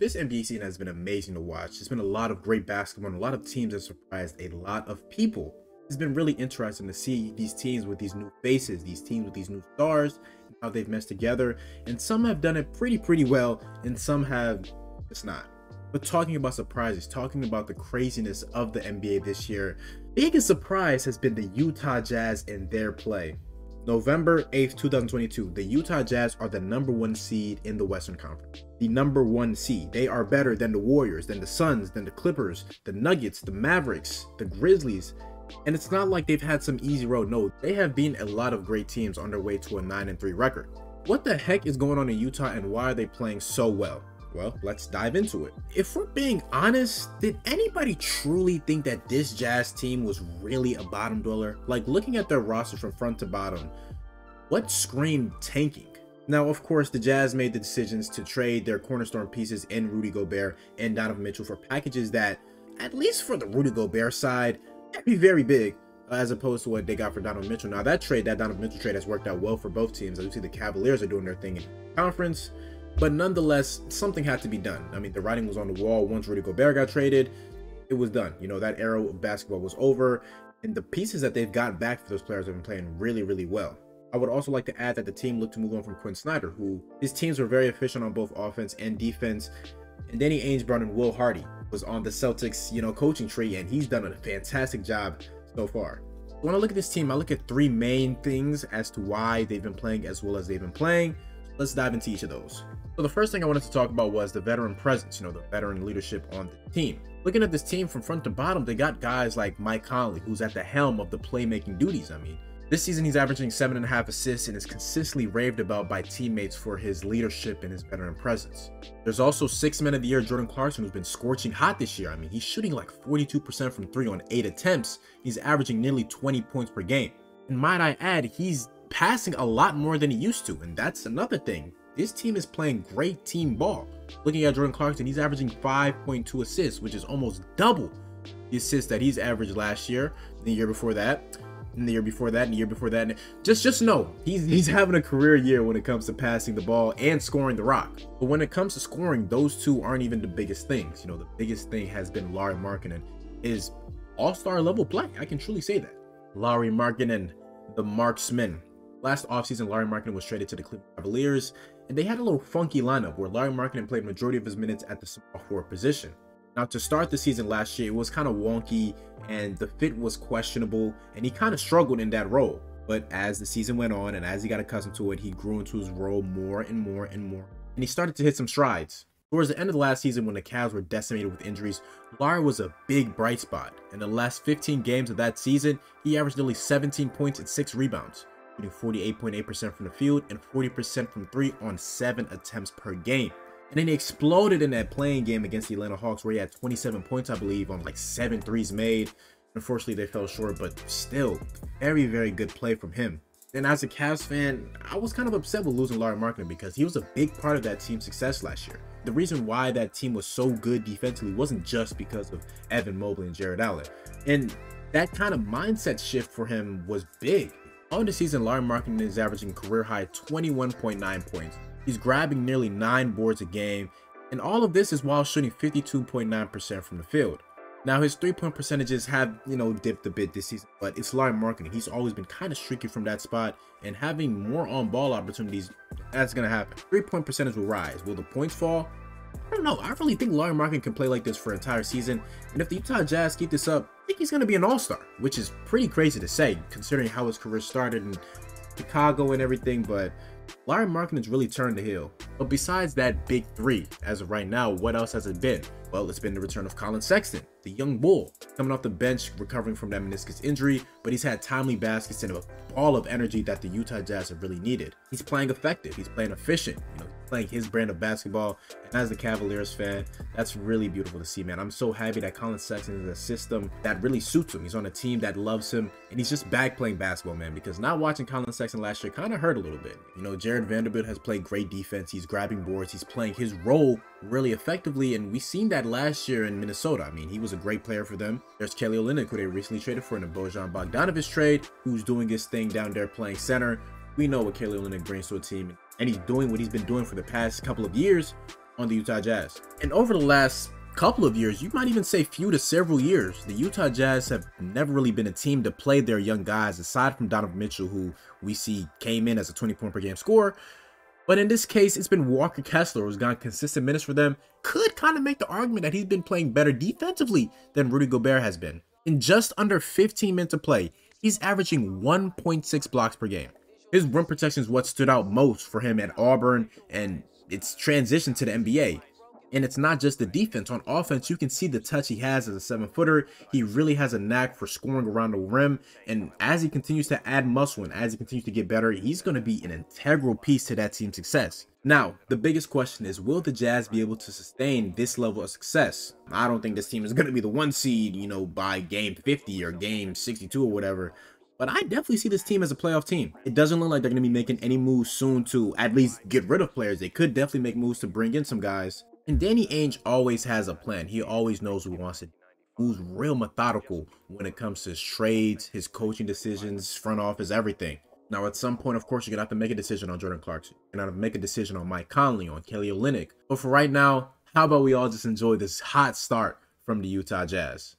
This NBA season has been amazing to watch. There's been a lot of great basketball and a lot of teams that surprised a lot of people. It's been really interesting to see these teams with these new faces, these teams with these new stars, and how they've meshed together. And some have done it pretty well, and some have just not. But talking about surprises, talking about the craziness of the NBA this year, biggest surprise has been the Utah Jazz and their play. November 8th, 2022, the Utah Jazz are the #1 seed in the Western Conference. The #1 seed. They are better than the Warriors, than the Suns, than the Clippers, the Nuggets, the Mavericks, the Grizzlies. And it's not like they've had some easy road. No, they have beaten a lot of great teams on their way to a 9-3 record. What the heck is going on in Utah, and why are they playing so well? Well, let's dive into it. If we're being honest, did anybody truly think that this Jazz team was really a bottom dweller? Like, looking at their roster from front to bottom, what screamed tanking? Now, of course, the Jazz made the decisions to trade their cornerstone pieces in Rudy Gobert and Donovan Mitchell for packages that, at least for the Rudy Gobert side, that'd be very big, as opposed to what they got for Donovan Mitchell. Now, that Donovan Mitchell trade has worked out well for both teams. As you see, the Cavaliers are doing their thing in conference. But nonetheless, something had to be done. I mean, the writing was on the wall. Once Rudy Gobert got traded, it was done. You know, that era of basketball was over. And the pieces that they've gotten back for those players have been playing really well. I would also like to add that the team looked to move on from Quinn Snyder, who his teams were very efficient on both offense and defense. And Danny Ainge brought in Will Hardy, was on the Celtics, coaching tree, and he's done a fantastic job so far. When I look at this team, I look at three main things as to why they've been playing as well as they've been playing. Let's dive into each of those. So the first thing I wanted to talk about was the veteran presence, the veteran leadership on the team. Looking at this team from front to bottom, they got guys like Mike Conley, who's at the helm of the playmaking duties. I mean, this season he's averaging 7.5 assists and is consistently raved about by teammates for his leadership and his veteran presence. There's also 6th Man of the Year Jordan Clarkson, who's been scorching hot this year. I mean, he's shooting like 42% from 3 on 8 attempts. He's averaging nearly 20 points per game. And might I add, he's passing a lot more than he used to, and that's another thing. This team is playing great team ball. Looking at Jordan Clarkson, he's averaging 5.2 assists, which is almost double the assists that he's averaged last year, the year before that, and the year before that, and the year before that. And just know he's having a career year when it comes to passing the ball and scoring the rock. But when it comes to scoring, those two aren't even the biggest things. The biggest thing has been Lauri Markkanen, is all-star level play. I can truly say that. Lauri Markkanen, the marksman. Last offseason, Lauri Markkanen was traded to the Cleveland Cavaliers, and they had a little funky lineup where Lauri Markkanen played majority of his minutes at the small forward position. Now, to start the season last year, it was kind of wonky, and the fit was questionable, and he kind of struggled in that role. But as the season went on, and as he got accustomed to it, he grew into his role more and more, and he started to hit some strides. Towards the end of the last season, when the Cavs were decimated with injuries, Lauri was a big bright spot. In the last 15 games of that season, he averaged nearly 17 points and 6 rebounds. Shooting 48.8% from the field and 40% from 3 on 7 attempts per game. And then he exploded in that playing game against the Atlanta Hawks, where he had 27 points, I believe, on like 7 threes made. Unfortunately, they fell short, but still, very good play from him. And as a Cavs fan, I was kind of upset with losing Lauri Markkanen because he was a big part of that team's success last year. The reason why that team was so good defensively wasn't just because of Evan Mobley and Jared Allen. And that kind of mindset shift for him was big. On the season, Lauri Markkanen is averaging career-high 21.9 points. He's grabbing nearly 9 boards a game, and all of this is while shooting 52.9% from the field. Now, his 3-point percentages have, dipped a bit this season, but it's Lauri Markkanen. He's always been kind of streaky from that spot, and having more on-ball opportunities, that's going to happen. 3-point percentage will rise. Will the points fall? I don't know. I really think Lauri Markkanen can play like this for an entire season. And if the Utah Jazz keep this up, I think he's going to be an all-star, which is pretty crazy to say, considering how his career started in Chicago and everything. But Lauri Markkanen's really turned the heel. But besides that big three, as of right now, what else has it been? Well, it's been the return of Collin Sexton, the young bull, coming off the bench, recovering from that meniscus injury, but he's had timely baskets and a ball of energy that the Utah Jazz have really needed. He's playing effective. He's playing efficient. Playing his brand of basketball. And as a Cavaliers fan, that's really beautiful to see, man. I'm so happy that Collin Sexton is a system that really suits him. He's on a team that loves him, and he's just back playing basketball, man, because not watching Collin Sexton last year kind of hurt a little bit. Jared Vanderbilt has played great defense. He's grabbing boards. He's playing his role really effectively, and we've seen that last year in Minnesota. I mean, he was a great player for them. There's Kelly Olynyk, who they recently traded for in the Bojan Bogdanovic trade, who's doing his thing down there playing center. We know what Kelly Olynyk brings to a team, and he's doing what he's been doing for the past couple of years on the Utah Jazz. And over the last couple of years, you might even say few to several years, the Utah Jazz have never really been a team to play their young guys, aside from Donovan Mitchell, who we see came in as a 20-point per game scorer. But in this case, it's been Walker Kessler who's gotten consistent minutes for them. Could kind of make the argument that he's been playing better defensively than Rudy Gobert has been. In just under 15 minutes of play, he's averaging 1.6 blocks per game. His rim protection is what stood out most for him at Auburn, and it's transitioned to the NBA. And it's not just the defense. On offense, you can see the touch he has as a 7-footer. He really has a knack for scoring around the rim. And as he continues to add muscle and as he continues to get better, he's going to be an integral piece to that team's success. Now, the biggest question is, will the Jazz be able to sustain this level of success? I don't think this team is going to be the 1 seed, you know, by game 50 or game 62 or whatever. But I definitely see this team as a playoff team. It doesn't look like they're going to be making any moves soon to at least get rid of players. They could definitely make moves to bring in some guys. And Danny Ainge always has a plan. He always knows what he wants to do. Who's real methodical when it comes to his trades, his coaching decisions, front office, everything. Now, at some point, of course, you're going to have to make a decision on Jordan Clarkson. You're going to have to make a decision on Mike Conley, on Kelly Olynyk. But for right now, how about we all just enjoy this hot start from the Utah Jazz?